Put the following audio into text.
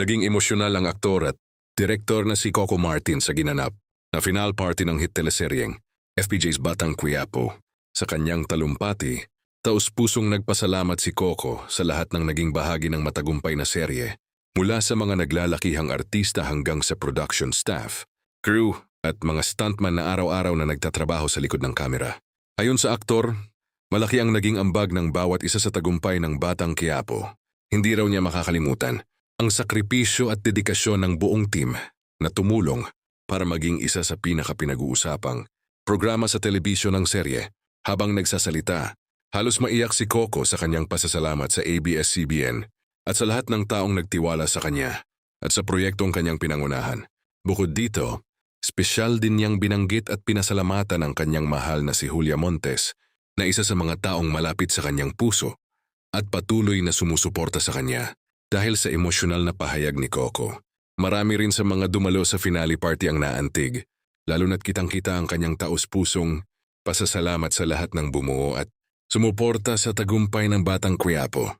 Naging emosyonal ang aktor at direktor na si Coco Martin sa ginanap na final party ng hit teleseryeng FPJ's Batang Quiapo. Sa kanyang talumpati, taus-pusong nagpasalamat si Coco sa lahat ng naging bahagi ng matagumpay na serye, mula sa mga naglalakihang artista hanggang sa production staff, crew at mga stuntman na araw-araw na nagtatrabaho sa likod ng kamera. Ayon sa aktor, malaki ang naging ambag ng bawat isa sa tagumpay ng Batang Quiapo. Hindi raw niya makakalimutan ang sakripisyo at dedikasyon ng buong team na tumulong para maging isa sa pinaka-pinag-uusapang programa sa telebisyon ng serye. Habang nagsasalita, halos maiyak si Coco sa kanyang pasasalamat sa ABS-CBN at sa lahat ng taong nagtiwala sa kanya at sa proyektong kanyang pinangunahan. Bukod dito, espesyal din niyang binanggit at pinasalamatan ang kanyang mahal na si Julia Montes na isa sa mga taong malapit sa kanyang puso at patuloy na sumusuporta sa kanya. Dahil sa emosyonal na pahayag ni Coco, marami rin sa mga dumalo sa finale party ang naantig, lalo na't kitang-kita ang kanyang taus-pusong pasasalamat sa lahat ng bumuo at sumuporta sa tagumpay ng Batang Quiapo.